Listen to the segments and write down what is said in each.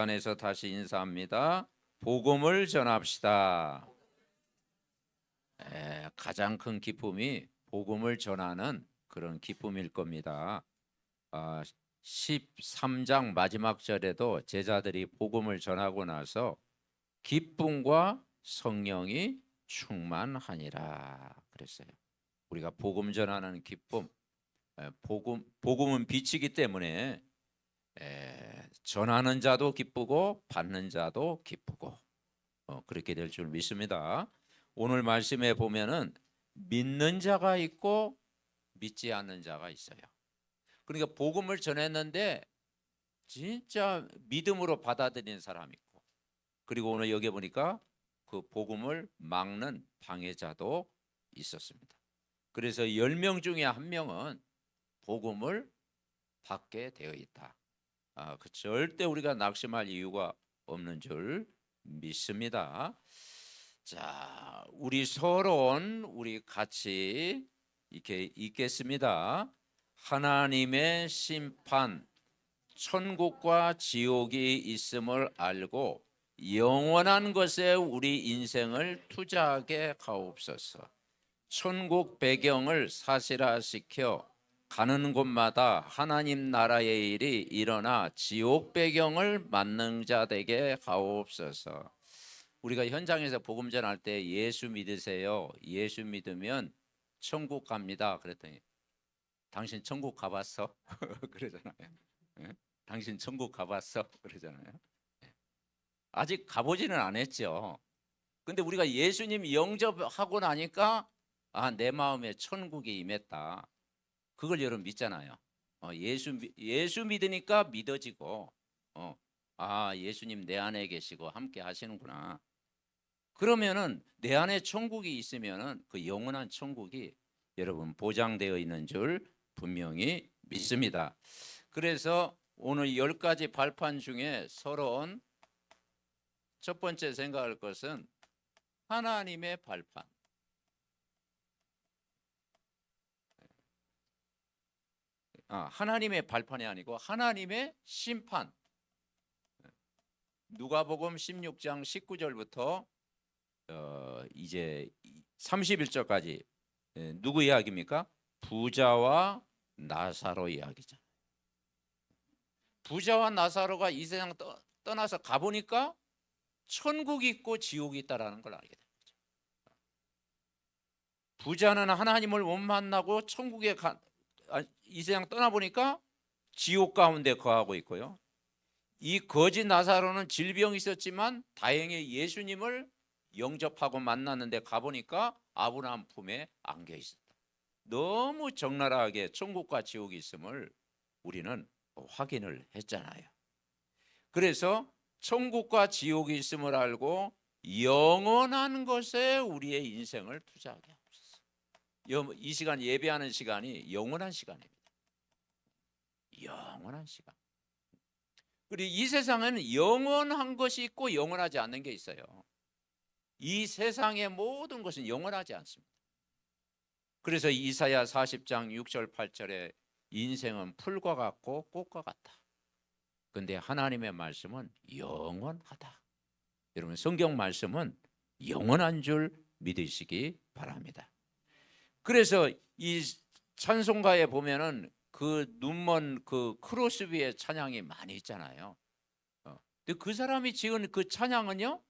안에서 다시 인사합니다. 복음을 전합시다. 가장 큰 기쁨이 복음을 전하는 그런 기쁨일 겁니다. 13장 마지막 절에도 제자들이 복음을 전하고 나서 기쁨과 성령이 충만하니라 그랬어요. 우리가 복음 전하는 기쁨, 복음은 빛이기 때문에 전하는 자도 기쁘고 받는 자도 기쁘고 그렇게 될 줄 믿습니다. 오늘 말씀에 보면은 믿는 자가 있고 믿지 않는 자가 있어요. 그러니까 복음을 전했는데 진짜 믿음으로 받아들이는 사람이 있고, 그리고 오늘 여기 보니까 그 복음을 막는 방해자도 있었습니다. 그래서 10명 중에 1명은 복음을 받게 되어 있다. 절대 우리가 낙심할 이유가 없는 줄 믿습니다. 자, 우리 서론 우리 같이 이렇게 읽겠습니다. 하나님의 심판, 천국과 지옥이 있음을 알고 영원한 것에 우리 인생을 투자하게 하옵소서. 천국 배경을 사실화시켜 가는 곳마다 하나님 나라의 일이 일어나 지옥 배경을 만능 자 되게 하옵소서. 우리가 현장에서 복음 전할 때 예수 믿으세요. 예수 믿으면 천국 갑니다. 그랬더니 당신 천국 가봤어? 그러잖아요. 당신 천국 가봤어? 그러잖아요. 아직 가보지는 않았죠. 근데 우리가 예수님 영접하고 나니까 내 마음에 천국이 임했다. 그걸 여러분 믿잖아요. 예수 믿으니까 믿어지고, 예수님 내 안에 계시고 함께 하시는구나. 그러면은 내 안에 천국이 있으면은 그 영원한 천국이 여러분 보장되어 있는 줄 분명히 믿습니다. 그래서 오늘 10가지 발판 중에 서론 첫 번째 생각할 것은 하나님의 발판. 하나님의 발판이 아니고 하나님의 심판. 누가복음 16장 19절부터 이제 31절까지 누구 이야기입니까? 부자와 나사로 이야기잖아요. 부자와 나사로가 이 세상 떠나서 가보니까 천국이 있고 지옥이 있다라는 걸 알게 됩니다. 부자는 하나님을 못 만나고 천국에 이 세상 떠나보니까 지옥 가운데 거하고 있고요. 이 거지 나사로는 질병이 있었지만 다행히 예수님을 영접하고 만났는데 가보니까 아브라함 품에 안겨 있었다. 너무 적나라하게 천국과 지옥이 있음을 우리는 확인을 했잖아요. 그래서 천국과 지옥이 있음을 알고 영원한 것에 우리의 인생을 투자하게 하옵소서. 이 시간 예배하는 시간이 영원한 시간입니다. 영원한 시간. 그리고 이 세상에는 영원한 것이 있고 영원하지 않는 게 있어요. 이 세상의 모든 것은 영원하지 않습니다. 그래서 이사야 40장 6절 8절에 인생은 풀과 같고 꽃과 같다. 그런데 하나님의 말씀은 영원하다. 여러분 성경 말씀은 영원한 줄 믿으시기 바랍니다. 그래서 이 찬송가에 보면은 그 눈먼 그 크로스비의 찬양이 많이 있잖아요. 근데 그 사람이 지은 그 찬양은요,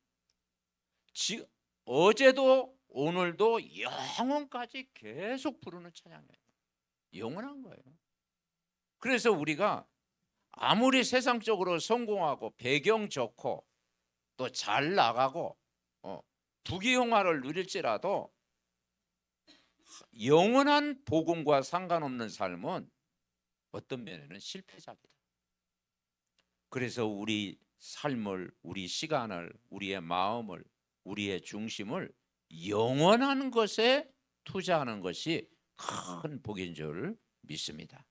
어제도 오늘도 영원까지 계속 부르는 찬양이에요. 영원한 거예요. 그래서 우리가 아무리 세상적으로 성공하고 배경 좋고 또 잘 나가고 부귀영화를 누릴지라도 영원한 복음과 상관없는 삶은 어떤 면에는 실패작이다. 그래서 우리 삶을, 우리 시간을, 우리의 마음을, 우리의 중심을 영원한 것에 투자하는 것이 큰 복인 줄 믿습니다.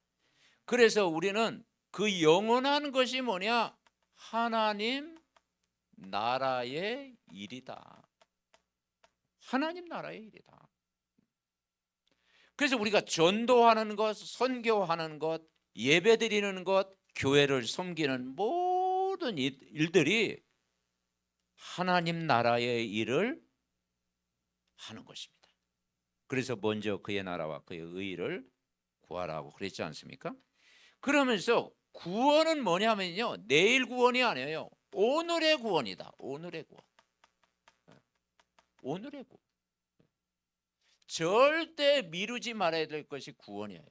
그래서 우리는 그 영원한 것이 뭐냐? 하나님 나라의 일이다. 하나님 나라의 일이다. 그래서 우리가 전도하는 것, 선교하는 것, 예배드리는 것, 교회를 섬기는 모든 모든 일들이 하나님 나라의 일을 하는 것입니다. 그래서 먼저 그의 나라와 그의 의를 구하라고 그랬지 않습니까? 그러면서 구원은 뭐냐면요, 내일 구원이 아니에요. 오늘의 구원이다. 오늘의 구원. 오늘의 구원. 절대 미루지 말아야 될 것이 구원이에요.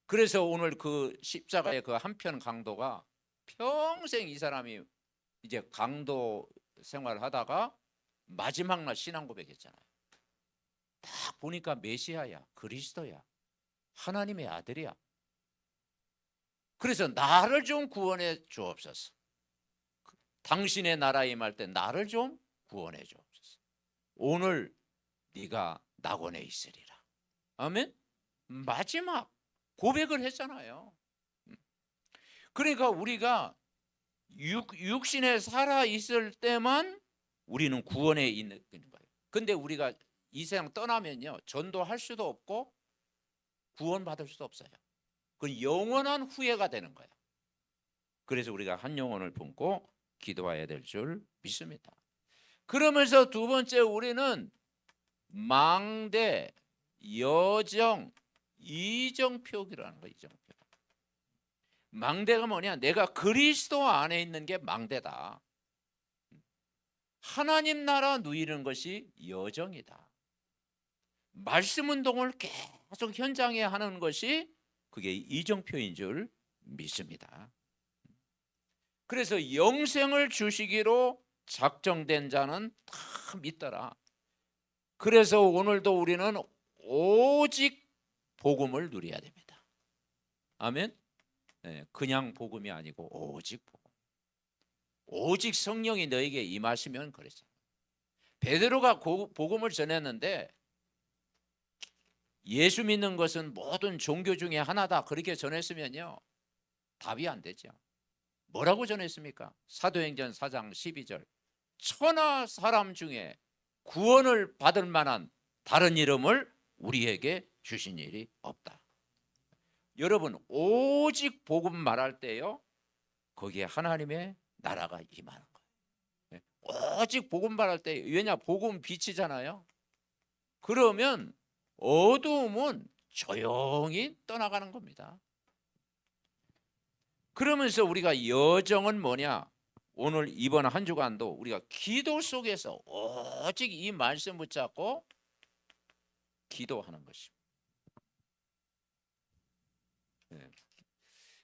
그래서 오늘 그 십자가의 그 한편 강도가 평생 이 사람이 이제 강도 생활을 하다가 마지막 날 신앙 고백했잖아요. 딱 보니까 메시아야, 그리스도야, 하나님의 아들이야. 그래서 나를 좀 구원해 주옵소서. 당신의 나라에 임할 때 나를 좀 구원해 주옵소서. 오늘 네가 낙원에 있으리라. 아멘. 마지막 고백을 했잖아요. 그러니까 우리가 육신에 살아 있을 때만 우리는 구원에 있는 거예요. 근데 우리가 이 세상 떠나면요, 전도할 수도 없고 구원받을 수도 없어요. 그건 영원한 후회가 되는 거예요. 그래서 우리가 한 영혼을 품고 기도해야 될 줄 믿습니다. 그러면서 두 번째, 우리는 망대, 여정, 이정표기라는 거예요. 이정표. 망대가 뭐냐? 내가 그리스도 안에 있는 게 망대다. 하나님 나라 누리는 것이 여정이다. 말씀 운동을 계속 현장에 하는 것이 그게 이정표인 줄 믿습니다. 그래서 영생을 주시기로 작정된 자는 다 믿더라. 그래서 오늘도 우리는 오직 복음을 누려야 됩니다. 아멘. 네, 그냥 복음이 아니고 오직 복음. 오직 성령이 너에게 임하시면 그랬죠. 베드로가 복음을 전했는데 예수 믿는 것은 모든 종교 중에 하나다 그렇게 전했으면요, 답이 안 되죠. 뭐라고 전했습니까? 사도행전 4장 12절. 천하 사람 중에 구원을 받을 만한 다른 이름을 우리에게 주신 일이 없다. 여러분, 오직 복음 말할 때요, 거기에 하나님의 나라가 임하는 거예요. 오직 복음 말할 때, 왜냐, 복음 빛이잖아요. 그러면 어두움은 조용히 떠나가는 겁니다. 그러면서 우리가 여정은 뭐냐? 오늘 이번 한 주간도 우리가 기도 속에서 오직 이 말씀 붙잡고 기도하는 것입니다.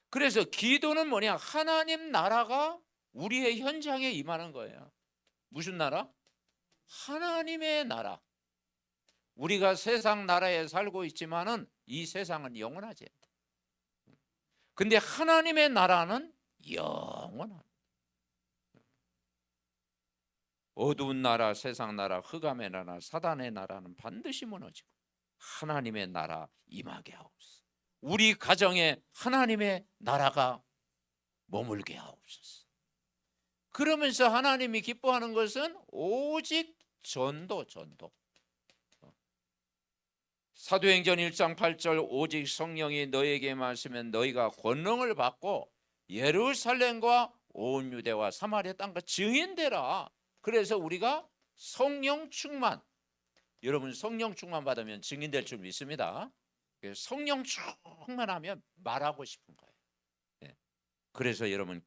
그래서 기도는 뭐냐? 하나님 나라가 우리의 현장에 임하는 거예요. 무슨 나라? 하나님의 나라. 우리가 세상 나라에 살고 있지만은 이 세상은 영원하지 않다. 근데 하나님의 나라는 영원합니다. 어두운 나라, 세상 나라, 흑암의 나라, 사단의 나라는 반드시 무너지고 하나님의 나라 임하게 하옵소서. 우리 가정에 하나님의 나라가 머물게 하옵소서. 그러면서 하나님이 기뻐하는 것은 오직 전도. 사도행전 1장 8절, 오직 성령이 너에게 임하시면 너희가 권능을 받고 예루살렘과 온 유대와 사마리아 땅과 증인되라. 그래서 우리가 성령 충만, 여러분 성령 충만 받으면 증인될 줄 믿습니다. 성령 충만하면 말하고 싶은 거예요. 그래서 여러분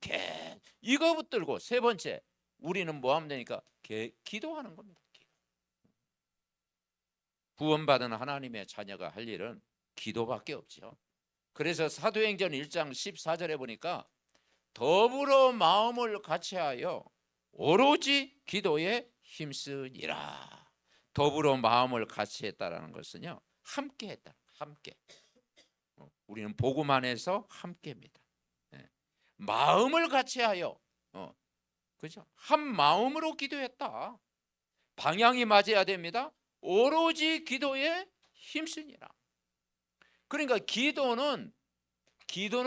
이거 붙들고, 세 번째, 우리는 뭐 하면 되니까 기도하는 겁니다. 구원받은 하나님의 자녀가 할 일은 기도밖에 없죠. 그래서 사도행전 1장 14절에 보니까 더불어 마음을 같이하여 오로지 기도에 힘쓰니라. 더불어 마음을 같이 했다라는 것은요, 함께 했다. 함께. 우리는 복음 안에서 함께입니다. 마음을 같이하여, 그죠? 한 마음으로 기도했다. 방향이 맞아야 됩니다. 오로지 기도에 힘쓰니라. 그러니까 기도는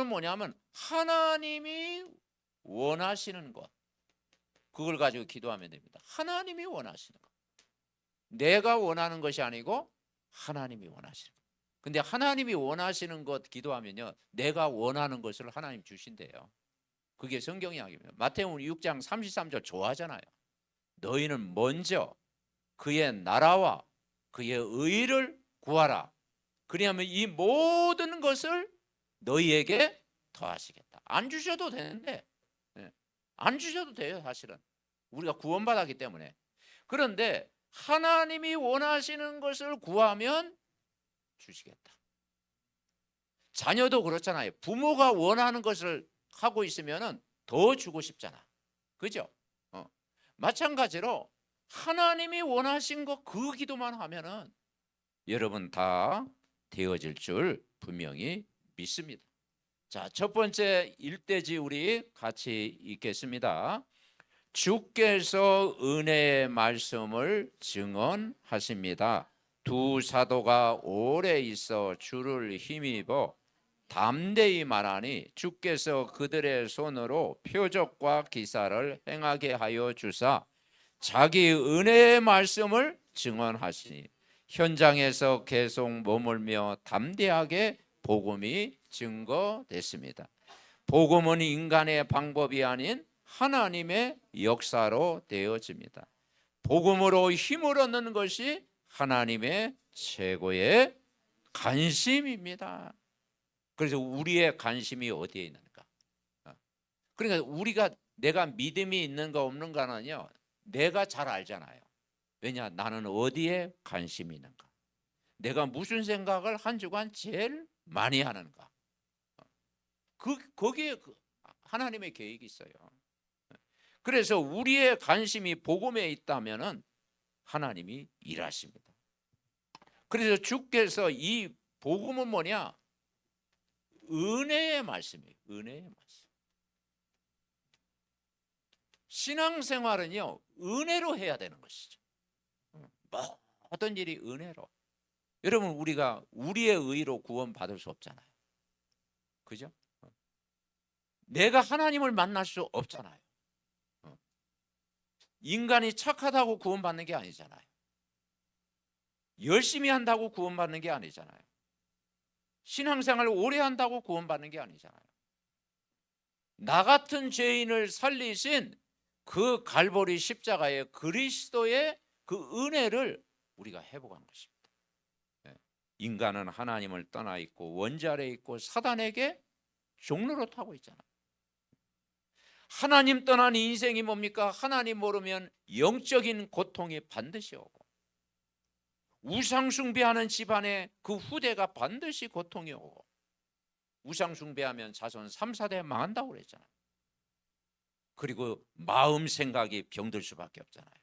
뭐냐면 하나님이 원하시는 것, 그걸 가지고 기도하면 됩니다. 하나님이 원하시는 것, 내가 원하는 것이 아니고 하나님이 원하시는 것. 근데 하나님이 원하시는 것 기도하면요, 내가 원하는 것을 하나님 주신대요. 그게 성경 이야기입니다. 마태복음 6장 33절 좋아하잖아요. 너희는 먼저 그의 나라와 그의 의를 구하라. 그리하면 이 모든 것을 너희에게 더하시겠다. 안 주셔도 되는데, 안 주셔도 돼요. 사실은 우리가 구원받았기 때문에. 그런데 하나님이 원하시는 것을 구하면 주시겠다. 자녀도 그렇잖아요. 부모가 원하는 것을 하고 있으면 더 주고 싶잖아. 그죠? 마찬가지로 하나님이 원하신 것 그 기도만 하면은 여러분 다 되어질 줄 분명히 믿습니다. 자, 첫 번째 일대지 우리 같이 읽겠습니다. 주께서 은혜의 말씀을 증언하십니다. 두 사도가 오래 있어 주를 힘입어 담대히 말하니 주께서 그들의 손으로 표적과 기사를 행하게 하여 주사 자기 은혜의 말씀을 증언하시니 현장에서 계속 머물며 담대하게 복음이 증거됐습니다. 복음은 인간의 방법이 아닌 하나님의 역사로 되어집니다. 복음으로 힘을 얻는 것이 하나님의 최고의 관심입니다. 그래서 우리의 관심이 어디에 있는가? 그러니까 우리가 내가 믿음이 있는가 없는가는요, 내가 잘 알잖아요. 왜냐? 나는 어디에 관심이 있는가? 내가 무슨 생각을 한 주간 제일 많이 하는가? 거기에 하나님의 계획이 있어요. 그래서 우리의 관심이 복음에 있다면은 하나님이 일하십니다. 그래서 주께서 이 복음은 뭐냐? 은혜의 말씀이에요. 은혜의 말씀. 신앙생활은요, 은혜로 해야 되는 것이죠. 모든 일이 은혜로. 여러분, 우리가 우리의 의로 구원받을 수 없잖아요. 그죠? 내가 하나님을 만날 수 없잖아요. 인간이 착하다고 구원받는 게 아니잖아요. 열심히 한다고 구원받는 게 아니잖아요. 신앙생활을 오래 한다고 구원받는 게 아니잖아요. 나 같은 죄인을 살리신 그 갈보리 십자가의 그리스도의 그 은혜를 우리가 회복한 것입니다. 인간은 하나님을 떠나 있고 원죄 아래 있고 사단에게 종로로 타고 있잖아요. 하나님 떠난 인생이 뭡니까? 하나님 모르면 영적인 고통이 반드시 오고, 우상 숭배하는 집안에 그 후대가 반드시 고통이 오고, 우상 숭배하면 자손 3, 4대 망한다고 그랬잖아요. 그리고 마음 생각이 병들 수밖에 없잖아요.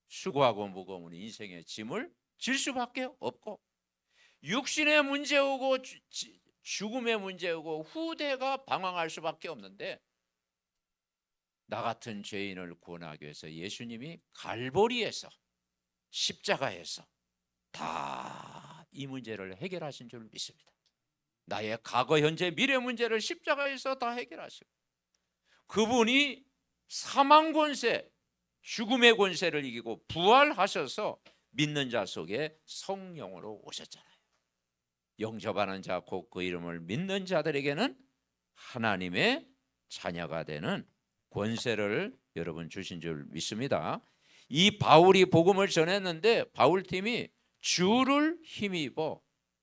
수고하고 무거운 인생의 짐을 질 수밖에 없고, 육신의 문제 오고 죽음의 문제 오고 후대가 방황할 수밖에 없는데, 나 같은 죄인을 구원하기 위해서 예수님이 갈보리에서 십자가에서 다 이 문제를 해결하신 줄 믿습니다. 나의 과거 현재 미래 문제를 십자가에서 다 해결하시고, 그분이 사망 권세 죽음의 권세를 이기고 부활하셔서 믿는 자 속에 성령으로 오셨잖아요. 영접하는 자 곧 그 이름을 믿는 자들에게는 하나님의 자녀가 되는 권세를 여러분 주신 줄 믿습니다. 이 바울이 복음을 전했는데 바울팀이 주를 힘입어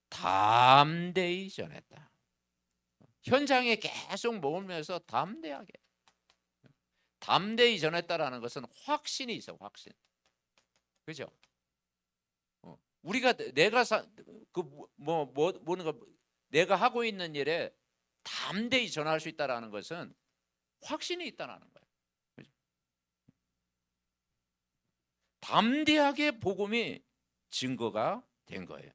담대히 전했다. 현장에 계속 머물면서 담대히 전했다라는 것은 확신이 있어, 확신. 그죠? 우리가 내가 하고 있는 일에 담대히 전할 수 있다라는 것은 확신이 있다라는 거예요. 그죠? 담대하게 복음이 증거가 된 거예요.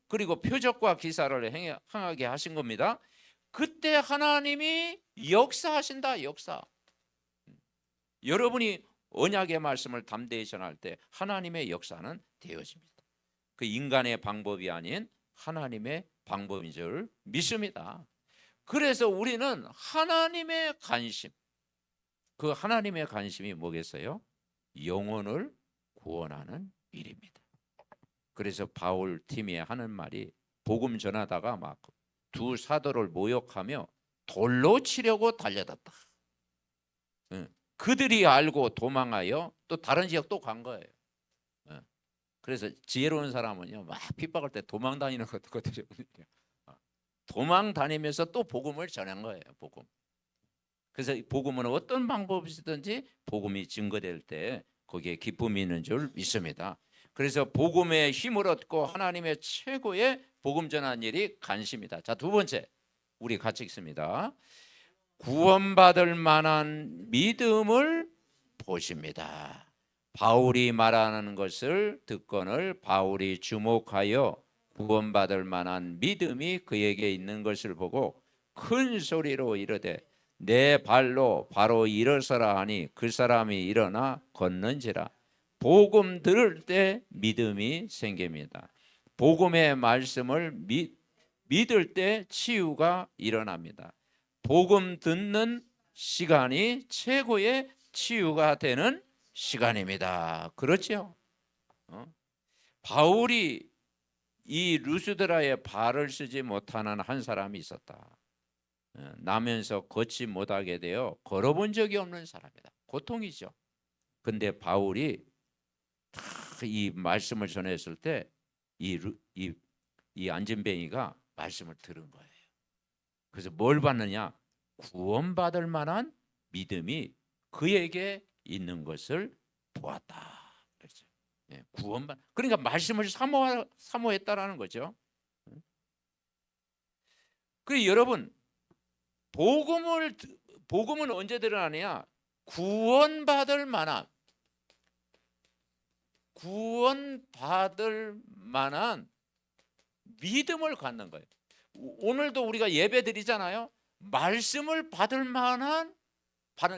그리고 표적과 기사를 행하게 하신 겁니다. 그때 하나님이 역사하신다, 역사. 여러분이 언약의 말씀을 담대히 전할 때 하나님의 역사는 되어집니다. 그 인간의 방법이 아닌 하나님의 방법인 줄 믿습니다. 그래서 우리는 하나님의 관심, 그 하나님의 관심이 뭐겠어요? 영혼을 구원하는 일입니다. 그래서 바울 팀이 하는 말이 복음 전하다가 막 두 사도를 모욕하며 돌로 치려고 달려갔다. 그들이 알고 도망하여 또 다른 지역 또 간 거예요. 그래서 지혜로운 사람은요, 막 핍박할 때 도망 다니는 것거든요. 도망 다니면서 또 복음을 전한 거예요. 복음. 그래서 복음은 어떤 방법이든지 복음이 증거될 때 거기에 기쁨이 있는 줄 믿습니다. 그래서 복음의 힘을 얻고 하나님의 최고의 복음 전한 일이 간심이다. 자, 두 번째 우리 같이 읽습니다. 구원받을 만한 믿음을 보십니다. 바울이 말하는 것을 듣거늘 바울이 주목하여 구원받을 만한 믿음이 그에게 있는 것을 보고 큰 소리로 이르되 내 발로 바로 일어서라 하니 그 사람이 일어나 걷는지라. 복음 들을 때 믿음이 생깁니다. 복음의 말씀을 믿을 때 치유가 일어납니다. 복음 듣는 시간이 최고의 치유가 되는 시간입니다. 그렇죠? 바울이 이 루스드라의 발을 쓰지 못하는 한 사람이 있었다. 나면서 걷지 못하게 되어 걸어본 적이 없는 사람이다. 고통이죠. 근데 바울이 이 말씀을 전했을 때 이 안진뱅이가 말씀을 들은 거예요. 그래서 뭘 받느냐? 구원받을 만한 믿음이 그에게 있는 것을 보았다. 그렇죠. 구원받. 그러니까 말씀을 사모했다라는 거죠. 그 여러분 복음은 언제 드러나느냐? 구원받을 만한 믿음을 갖는 거예요. 오늘도 우리가 예배 드리잖아요. 말씀을 받을 만한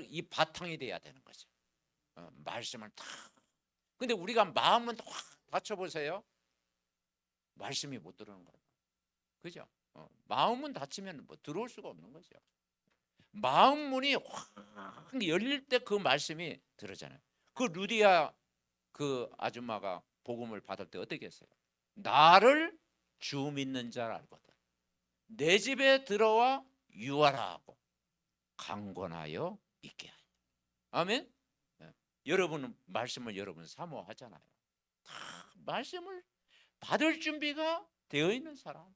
이 바탕이 돼야 되는 거죠. 말씀을 다. 근데 우리가 마음은 확 닫혀보세요. 말씀이 못 들어오는 거예요. 그죠? 마음은 닫히면 뭐 들어올 수가 없는 거죠. 마음 문이 확 열릴 때 그 말씀이 들어잖아요. 그 루디아 그 아줌마가 복음을 받을 때 어떻게 했어요? 나를 주 믿는 자를 알거든. 내 집에 들어와 유하라 하고 강권하여 있게 하니. 아멘. 여러분은 말씀을 여러분 사모하잖아요. 다 말씀을 받을 준비가 되어 있는 사람.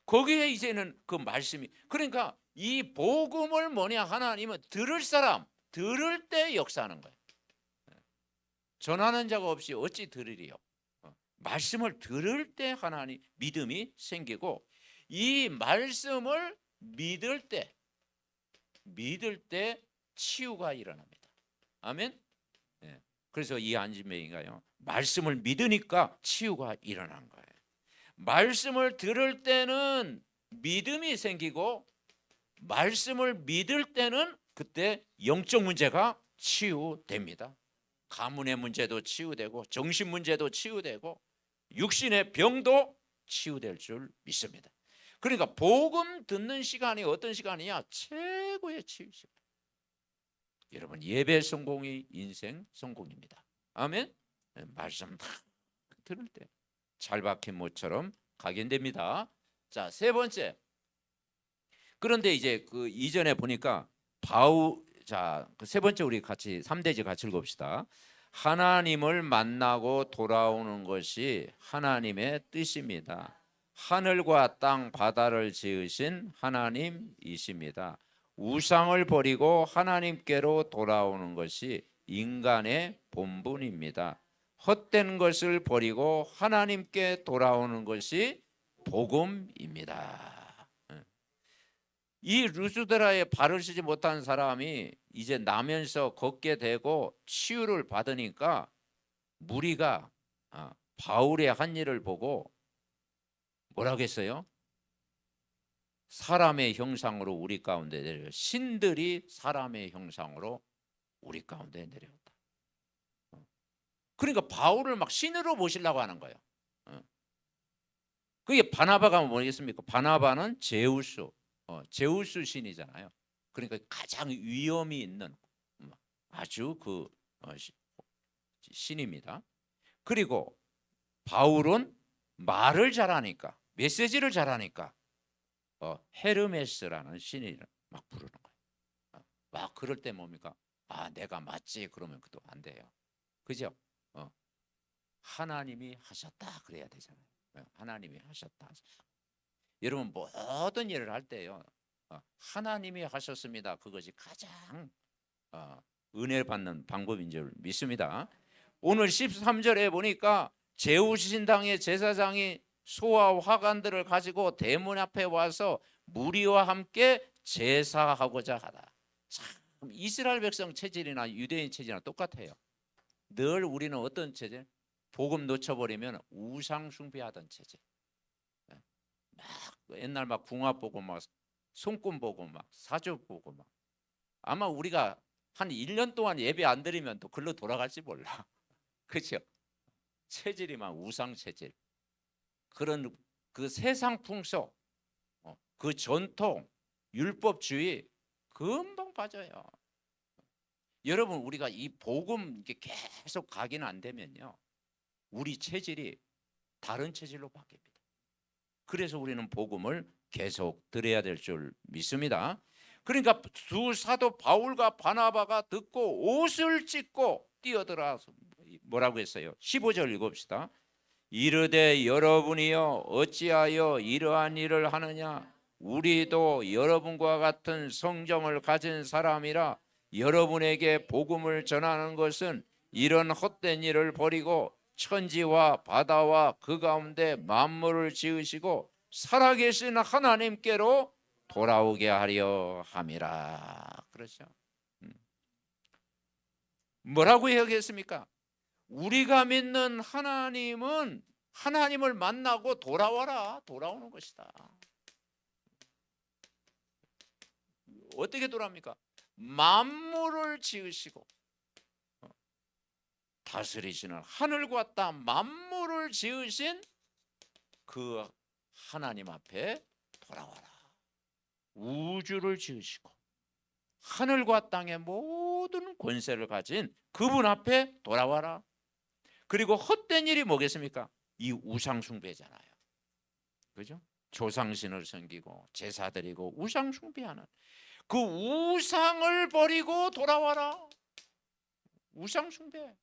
거기에 이제는 그 말씀이, 그러니까 이 복음을 뭐냐? 하나님은 들을 사람, 들을 때 역사하는 거예요. 전하는 자가 없이 어찌 들으리요? 말씀을 들을 때 하나님 믿음이 생기고, 이 말씀을 믿을 때 치유가 일어납니다. 아멘. 그래서 이 안진뱅이가요, 말씀을 믿으니까 치유가 일어난 거예요. 말씀을 들을 때는 믿음이 생기고, 말씀을 믿을 때는 그때 영적 문제가 치유됩니다. 가문의 문제도 치유되고, 정신 문제도 치유되고, 육신의 병도 치유될 줄 믿습니다. 그러니까 복음 듣는 시간이 어떤 시간이냐? 최고의 치유 시간. 여러분, 예배 성공이 인생 성공입니다. 아멘. 말씀 다 들을 때 잘 박힌 모처럼 각인됩니다. 자, 세 번째. 그런데 이제 그 이전에 보니까 자, 그 세 번째 우리 같이 3대지 같이 읽읍시다. 하나님을 만나고 돌아오는 것이 하나님의 뜻입니다. 하늘과 땅 바다를 지으신 하나님이십니다. 우상을 버리고 하나님께로 돌아오는 것이 인간의 본분입니다. 헛된 것을 버리고 하나님께 돌아오는 것이 복음입니다. 이 루스드라의 발을 쓰지 못한 사람이 이제 나면서 걷게 되고 치유를 받으니까 무리가 바울의 한 일을 보고 뭐라고 했어요? 사람의 형상으로 우리 가운데 내려, 신들이 사람의 형상으로 우리 가운데 내려왔다. 그러니까 바울을 막 신으로 모시려고 하는 거예요. 그게 바나바가 뭐겠습니까? 바나바는 제우스 신이잖아요. 그러니까 가장 위엄이 있는 아주 그 신입니다. 그리고 바울은 말을 잘하니까, 메시지를 잘하니까 헤르메스라는 신이 막 부르는 거예요. 막 그럴 때 뭡니까? 아, 내가 맞지? 그러면 그도 안 돼요. 그죠? 하나님이 하셨다 그래야 되잖아요. 하나님이 하셨다. 여러분 모든 일을 할 때요, 하나님이 하셨습니다. 그것이 가장 은혜 받는 방법인 줄 믿습니다. 오늘 13절에 보니까 제우신당의 제사장이 소와 화관들을 가지고 대문 앞에 와서 무리와 함께 제사하고자 하다. 참 이스라엘 백성 체질이나 유대인 체질이나 똑같아요. 늘 우리는 어떤 체질? 복음 놓쳐버리면 우상 숭배하던 체질. 막 옛날 막 궁합 보고 막 손금 보고 막 사주 보고 막 아마 우리가 한 1년 동안 예배 안 드리면 또 글로 돌아갈지 몰라. 그렇죠? 체질이 막 우상 체질. 그런 그 세상 풍속, 그 전통, 율법주의 금방 빠져요. 여러분 우리가 이 복음 이게 계속 각인 안 되면요, 우리 체질이 다른 체질로 바뀝니다. 그래서 우리는 복음을 계속 들어야 될 줄 믿습니다. 그러니까 두 사도 바울과 바나바가 듣고 옷을 찢고 뛰어들어서 뭐라고 했어요? 15절 읽읍시다. 이르되 여러분이여 어찌하여 이러한 일을 하느냐? 우리도 여러분과 같은 성정을 가진 사람이라 여러분에게 복음을 전하는 것은 이런 헛된 일을 버리고 천지와 바다와 그 가운데 만물을 지으시고 살아계신 하나님께로 돌아오게 하려 함이라. 그렇죠? 뭐라고 이야기했습니까? 우리가 믿는 하나님은 하나님을 만나고 돌아와라, 돌아오는 것이다. 어떻게 돌아옵니까? 만물을 지으시고 다스리시는 하늘과 땅 만물을 지으신 그 하나님 앞에 돌아와라. 우주를 지으시고 하늘과 땅의 모든 권세를 가진 그분 앞에 돌아와라. 그리고 헛된 일이 뭐겠습니까? 이 우상 숭배잖아요. 그죠? 조상신을 섬기고 제사 드리고 우상 숭배하는 그 우상을 버리고 돌아와라. 우상 숭배.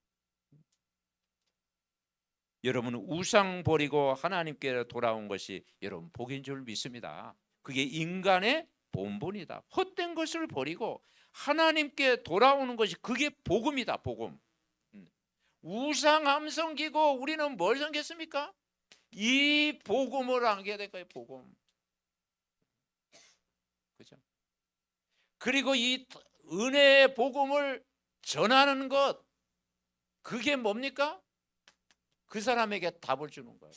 여러분 우상 버리고 하나님께 돌아온 것이 여러분 복인 줄 믿습니다. 그게 인간의 본분이다. 헛된 것을 버리고 하나님께 돌아오는 것이 그게 복음이다. 복음. 우상 암 섬기고 우리는 뭘 섬겼습니까? 이 복음을 알게 될 거예요. 복음. 그죠? 그리고 이 은혜의 복음을 전하는 것, 그게 뭡니까? 그 사람에게 답을 주는 거예요.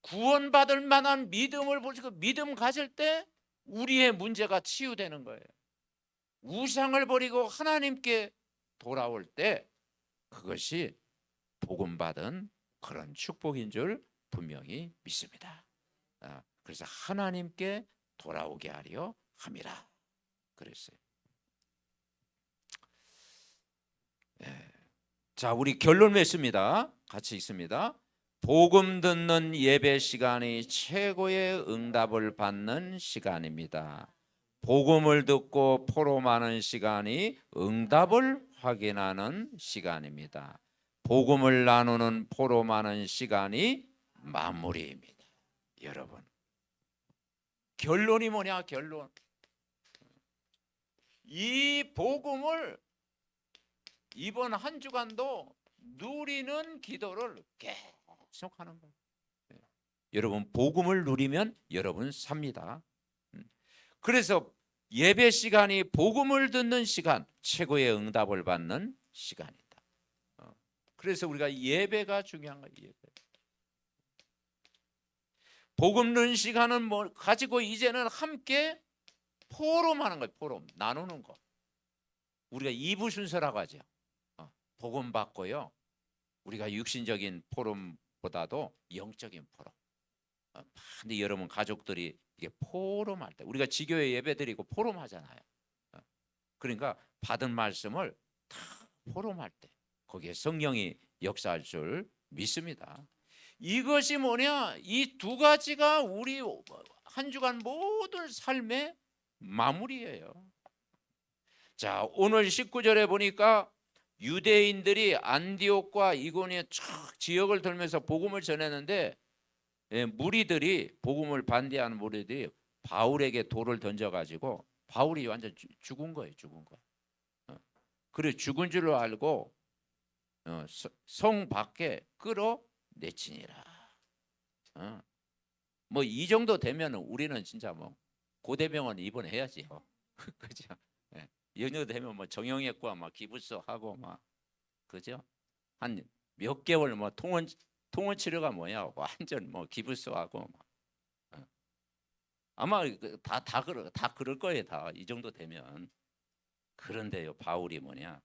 구원받을 만한 믿음을 보시고 믿음 가질 때 우리의 문제가 치유되는 거예요. 우상을 버리고 하나님께 돌아올 때 그것이 복음받은 그런 축복인 줄 분명히 믿습니다. 그래서 하나님께 돌아오게 하려 함이라 그랬어요. 자, 우리 결론 맺습니다. 같이 읽습니다. 복음 듣는 예배 시간이 최고의 응답을 받는 시간입니다. 복음을 듣고 포럼하는 시간이 응답을 확인하는 시간입니다. 복음을 나누는 포럼하는 시간이 마무리입니다. 여러분, 결론이 뭐냐? 결론. 이 복음을 이번 한 주간도 누리는 기도를 계속하는 거예요. 여러분 복음을 누리면 여러분 삽니다. 그래서 예배 시간이 복음을 듣는 시간, 최고의 응답을 받는 시간이다. 그래서 우리가 예배가 중요한 거예요. 예배. 복음 듣는 시간은 뭐 가지고 이제는 함께 포럼하는 거예요. 포럼 나누는 거. 우리가 2부 순서라고 하죠. 복음 받고요. 우리가 육신적인 포럼보다도 영적인 포럼. 근데 여러분 가족들이 이게 포럼할 때 우리가 지교회 예배드리고 포럼하잖아요. 그러니까 받은 말씀을 다 포럼할 때 거기에 성령이 역사할 줄 믿습니다. 이것이 뭐냐? 이 두 가지가 우리 한 주간 모든 삶의 마무리예요. 자, 오늘 19절에 보니까 유대인들이 안디옥과 이고니의 쫙 지역을 돌면서 복음을 전했는데 무리들이 복음을 반대하는 무리들이 바울에게 돌을 던져가지고 바울이 완전 죽은 거예요. 죽은 거. 그래 죽은 줄로 알고 성 밖에 끌어내치니라. 뭐 이 정도 되면 우리는 진짜 뭐 고대병원 입원해야지요. 그죠? 이 정도 되면 뭐 정형외과 막 기부서 하고 막 그죠? 한 몇 개월 뭐 통원 치료가 뭐야? 완전 뭐 기부서 하고 막. 아마 다 그럴 거예요. 다 이 정도 되면. 그런데요, 바울이 뭐냐?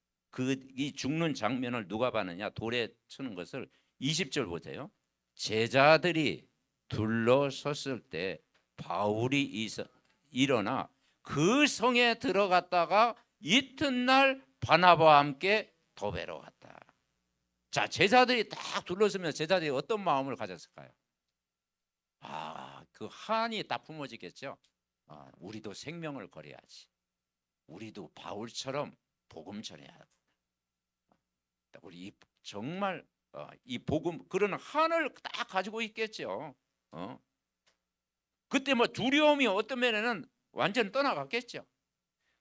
이 죽는 장면을 누가 봤느냐? 돌에 치는 것을 20절 보세요. 제자들이 둘러섰을 때 바울이 일어나 그 성에 들어갔다가 이튿날 바나바와 함께 도배로 갔다. 자, 제자들이 딱 둘러서면 제자들이 어떤 마음을 가졌을까요? 그 한이 딱 품어지겠죠. 우리도 생명을 걸어야지. 우리도 바울처럼 복음 전해야 한다. 우리 정말 이 복음 그런 한을 딱 가지고 있겠죠. 그때 뭐 두려움이 어떤 면에는 완전 떠나갔겠죠.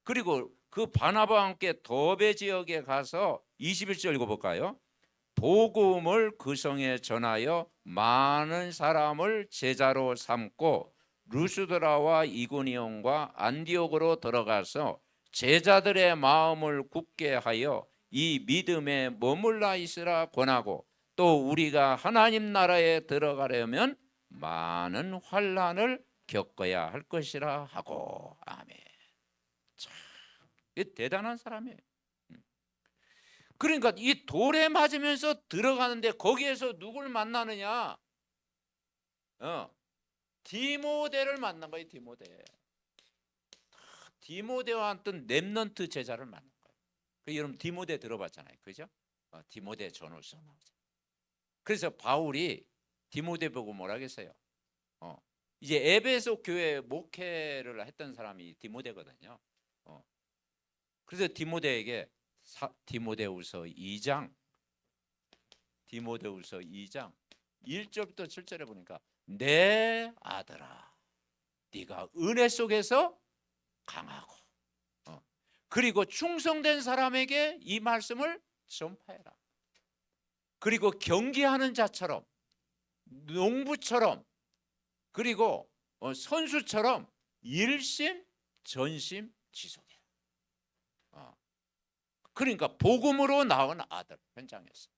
그리고 그 바나바와 함께 더베 지역에 가서 21절 읽어볼까요? 복음을 그 성에 전하여 많은 사람을 제자로 삼고 루스드라와 이고니온과 안디옥으로 들어가서 제자들의 마음을 굳게 하여 이 믿음에 머물러 있으라 권하고 또 우리가 하나님 나라에 들어가려면 많은 환난을 겪어야 할 것이라 하고. 아멘. 참, 대단한 사람이에요. 그러니까 이 돌에 맞으면서 들어가는데 거기에서 누굴 만나느냐? 디모데를 만난 거예요. 디모데와 어떤 렘넌트 제자를 만난 거예요. 여러분 디모데 들어봤잖아요. 그죠? 디모데 전후서 나오죠. 그래서 바울이 디모데 보고 뭐라 했어요? 이제 에베소 교회 목회를 했던 사람이 디모데거든요. 그래서 디모데에게 디모데후서 2장 1절부터 7절에 보니까 내 아들아 네가 은혜 속에서 강하고 그리고 충성된 사람에게 이 말씀을 전파해라. 그리고 경기하는 자처럼 농부처럼 그리고 선수처럼 일심 전심 지속해. 그러니까 복음으로 나온 아들 현장에서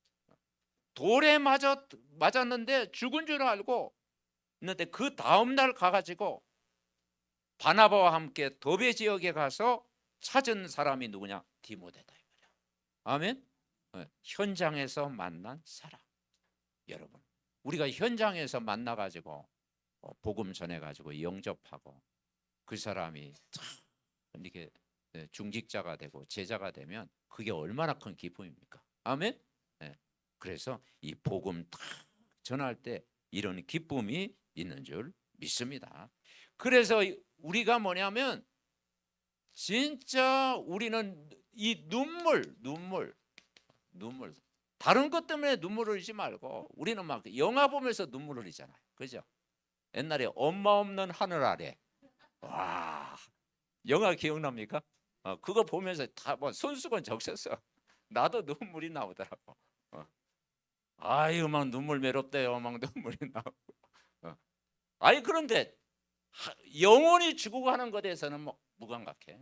돌에 맞았는데 죽은 줄 알고 있는데 그 다음 날 가가지고 바나바와 함께 도베 지역에 가서 찾은 사람이 누구냐? 디모데다. 아멘. 현장에서 만난 사람. 여러분 우리가 현장에서 만나가지고 복음 전해가지고 영접하고 그 사람이 이렇게 중직자가 되고 제자가 되면 그게 얼마나 큰 기쁨입니까? 아멘. 그래서 이 복음 딱 전할 때 이런 기쁨이 있는 줄 믿습니다. 그래서 우리가 뭐냐면 진짜 우리는 이 눈물 다른 것 때문에 눈물을 흘리지 말고 우리는 막 영화 보면서 눈물을 흘리잖아요. 그죠? 옛날에 엄마 없는 하늘 아래. 와, 영화 기억납니까? 그거 보면서 다 뭐 손수건 적셨어. 나도 눈물이 나오더라고. 아유 막 눈물 매롭대요. 막 눈물이 나오고. 아니 그런데 영원히 죽고 가는 것에 대해서는 뭐 무감각해.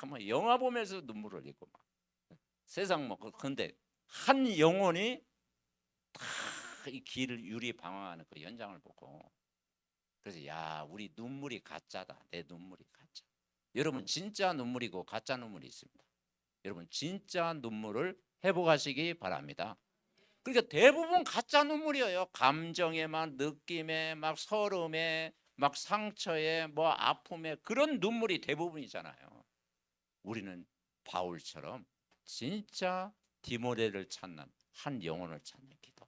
뭐 영화 보면서 눈물을 흘리고 막. 세상 뭐 근데 한 영혼이 다 이 길을 유리 방황하는 그 현장을 보고 그래서 야 우리 눈물이 가짜다. 내 눈물이 가짜. 여러분 진짜 눈물이고 가짜 눈물이 있습니다. 여러분 진짜 눈물을 회복하시기 바랍니다. 그러니까 대부분 가짜 눈물이에요. 감정에 막 느낌에 막 서름에 막 상처에 뭐 아픔에 그런 눈물이 대부분이잖아요. 우리는 바울처럼 진짜 디모데를 찾는 한 영혼을 찾는 기도.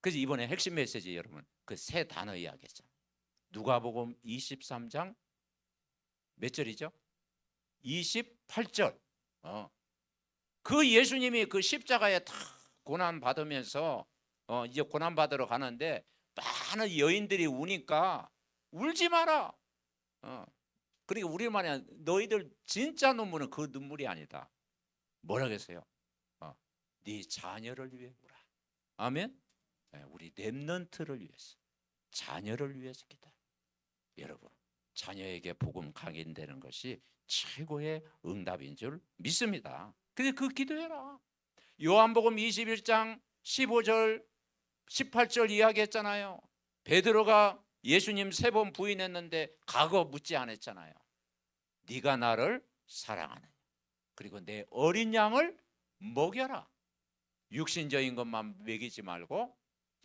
그래서 이번에 핵심 메시지 여러분 그 세 단어 이야기했잖아요. 누가복음 23장 몇 절이죠? 28절. 그 예수님이 그 십자가에 다 고난 받으면서 이제 고난 받으러 가는데 많은 여인들이 우니까 울지 마라. 그러니까 우리말에 너희들 진짜 눈물은 그 눈물이 아니다. 뭐라겠어요? 네 자녀를 위해 울어. 아멘. 우리 렘넌트를 위해서, 자녀를 위해서 기도. 여러분, 자녀에게 복음 강인되는 것이 최고의 응답인 줄 믿습니다. 근데 그 기도해라. 요한복음 21장 15절 18절 이야기했잖아요. 베드로가 예수님 3번 부인했는데 과거 묻지 않았잖아요. 네가 나를 사랑하느냐, 그리고 내 어린 양을 먹여라. 육신적인 것만 먹이지 말고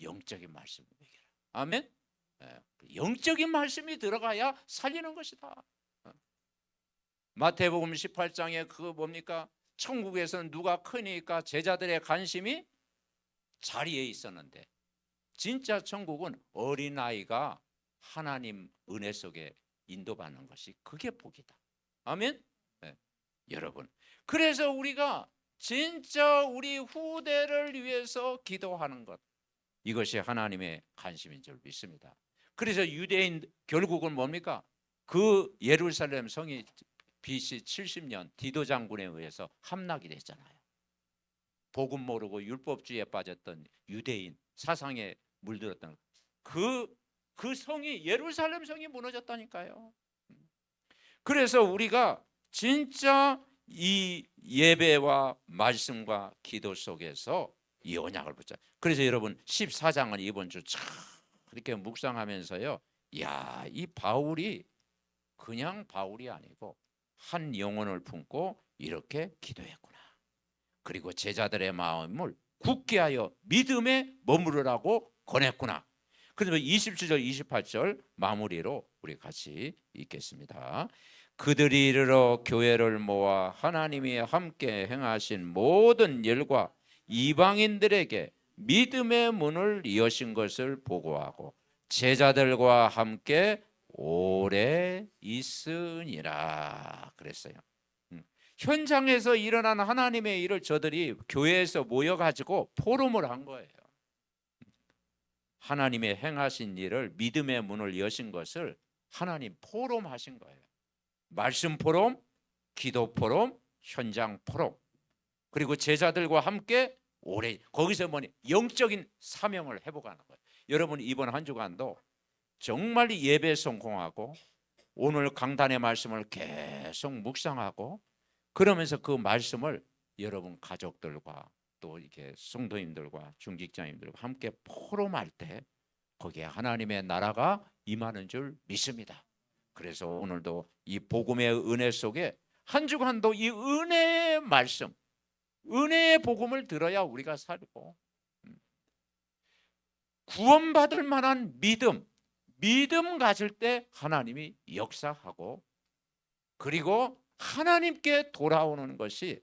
영적인 말씀을 먹여라. 아멘. 영적인 말씀이 들어가야 살리는 것이다. 마태복음 18장에 그거 뭡니까? 천국에서는 누가 크니까 제자들의 관심이 자리에 있었는데 진짜 천국은 어린아이가 하나님 은혜 속에 인도받는 것이 그게 복이다. 아멘. 여러분, 그래서 우리가 진짜 우리 후대를 위해서 기도하는 것, 이것이 하나님의 관심인 줄 믿습니다. 그래서 유대인 결국은 뭡니까? 그 예루살렘 성이 BC 70년 디도 장군에 의해서 함락이 됐잖아요. 복음 모르고 율법주의에 빠졌던 유대인 사상에 물들었던 그 성이, 예루살렘 성이 무너졌다니까요. 그래서 우리가 진짜 이 예배와 말씀과 기도 속에서 이 언약을 붙잡. 그래서 여러분 14장은 이번 주 참 이렇게 묵상하면서요, 야, 이 바울이 그냥 바울이 아니고 한 영혼을 품고 이렇게 기도했구나. 그리고 제자들의 마음을 굳게 하여 믿음에 머무르라고 권했구나. 그래서 27절 28절 마무리로 우리 같이 읽겠습니다. 그들이 이르러 교회를 모아 하나님이 함께 행하신 모든 일과 이방인들에게 믿음의 문을 여신 것을 보고하고 제자들과 함께 오래 있으니라 그랬어요. 현장에서 일어난 하나님의 일을 저들이 교회에서 모여가지고 포럼을 한 거예요. 하나님의 행하신 일을, 믿음의 문을 여신 것을 하나님 포럼하신 거예요. 말씀 포럼, 기도 포럼, 현장 포럼. 그리고 제자들과 함께 오래, 거기서 뭐니 영적인 사명을 회복하는 거예요. 여러분 이번 한 주간도 정말 예배 성공하고 오늘 강단의 말씀을 계속 묵상하고 그러면서 그 말씀을 여러분 가족들과 또 이렇게 성도님들과 중직자님들과 함께 포럼할 때 거기에 하나님의 나라가 임하는 줄 믿습니다. 그래서 오늘도 이 복음의 은혜 속에 한 주간도 이 은혜의 말씀, 은혜의 복음을 들어야 우리가 살고 구원받을 만한 믿음 가질 때 하나님이 역사하고 그리고 하나님께 돌아오는 것이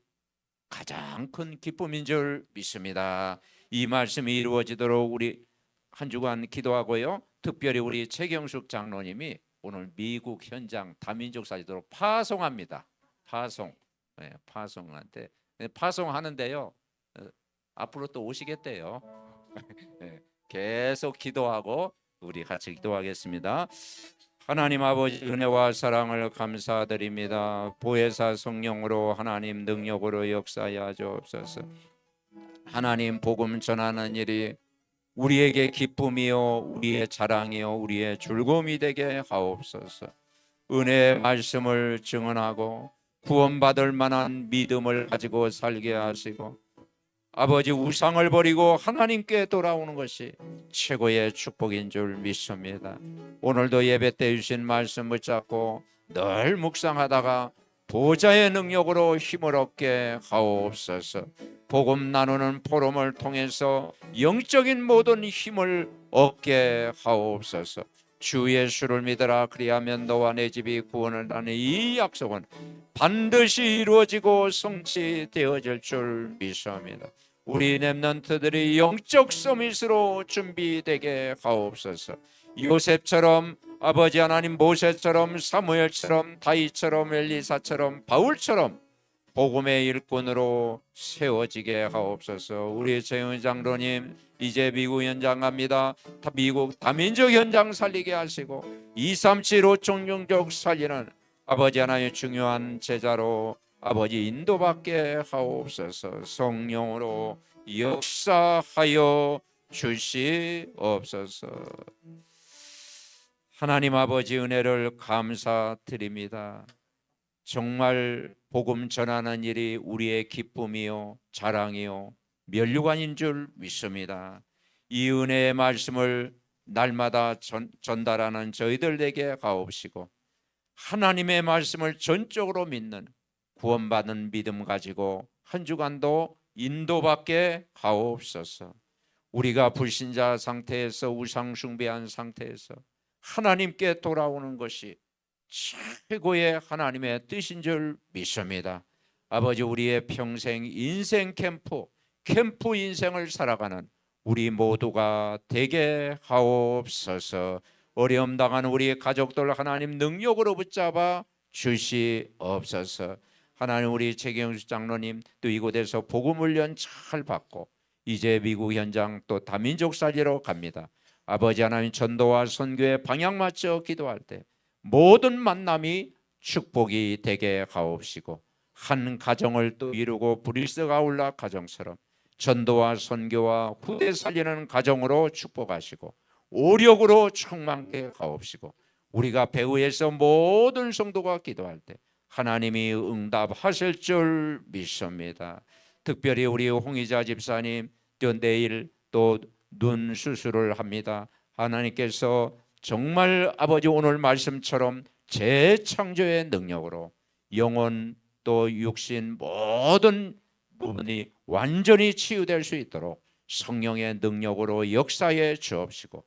가장 큰 기쁨인 줄 믿습니다. 이 말씀이 이루어지도록 우리 한 주간 기도하고요. 특별히 우리 최경숙 장로님이 오늘 미국 현장 다민족 사지도로 파송합니다. 파송한테 파송하는데요. 앞으로 또 오시겠대요. 계속 기도하고 우리 같이 기도하겠습니다. 하나님 아버지 은혜와 사랑을 감사드립니다. 보혜사 성령으로 하나님 능력으로 역사하여 주옵소서. 하나님 복음 전하는 일이 우리에게 기쁨이요 우리의 자랑이요 우리의 즐거움이 되게 하옵소서. 은혜의 말씀을 증언하고 구원받을 만한 믿음을 가지고 살게 하시고 아버지 우상을 버리고 하나님께 돌아오는 것이 최고의 축복인 줄 믿습니다. 오늘도 예배 때 주신 말씀 붙잡고 늘 묵상하다가 보좌의 능력으로 힘을 얻게 하옵소서. 복음 나누는 포럼을 통해서 영적인 모든 힘을 얻게 하옵소서. 주 예수를 믿으라 그리하면 너와 내 집이 구원을 하는 이 약속은 반드시 이루어지고 성취되어질 줄 믿습니다. 우리 렘넌트들이 영적 서밋으로 준비되게 하옵소서. 요셉처럼 아버지 하나님, 모세처럼, 사무엘처럼, 다윗처럼, 엘리사처럼, 바울처럼 복음의 일꾼으로 세워지게 하옵소서. 우리 최은 장로님 이제 미국 현장 갑니다. 미국 다민족 현장 살리게 하시고 237 5총종족 살리는 아버지 하나님의 중요한 제자로 아버지 인도받게 하옵소서. 성령으로 역사하여 주시옵소서. 하나님 아버지 은혜를 감사드립니다. 정말 복음 전하는 일이 우리의 기쁨이요 자랑이요 면류관인 줄 믿습니다. 이 은혜의 말씀을 날마다 전달하는 저희들에게 하옵시고 하나님의 말씀을 전적으로 믿는 구원받은 믿음 가지고 한 주간도 인도받게 하옵소서. 우리가 불신자 상태에서 우상 숭배한 상태에서 하나님께 돌아오는 것이 최고의 하나님의 뜻인 줄 믿습니다. 아버지, 우리의 평생 인생 캠프 인생을 살아가는 우리 모두가 되게 하옵소서. 어려움 당하는 우리 가족들 하나님 능력으로 붙잡아 주시옵소서. 하나님, 우리 최경수 장로님 또 이곳에서 복음 훈련 잘 받고 이제 미국 현장 또 다민족 살리러 갑니다. 아버지 하나님, 전도와 선교에 방향 맞춰 기도할 때 모든 만남이 축복이 되게 하옵시고 한 가정을 또 이루고 브리스 아울라 가정처럼 전도와 선교와 후대 살리는 가정으로 축복하시고 오력으로 충만케 하옵시고 우리가 배후에서 모든 성도가 기도할 때 하나님이 응답하실 줄 믿습니다. 특별히 우리 홍의자 집사님 또 내일 또 눈 수술을 합니다. 하나님께서 정말 아버지 오늘 말씀처럼 재창조의 능력으로 영혼 또 육신 모든 부분이 완전히 치유될 수 있도록 성령의 능력으로 역사해 주옵시고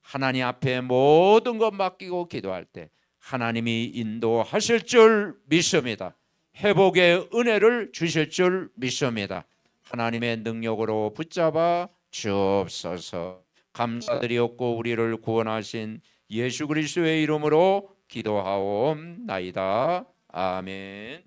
하나님 앞에 모든 것 맡기고 기도할 때 하나님이 인도하실 줄 믿습니다. 회복의 은혜를 주실 줄 믿습니다. 하나님의 능력으로 붙잡아 주옵소서. 감사드리옵고 우리를 구원하신 예수 그리스도의 이름으로 기도하옵나이다. 아멘.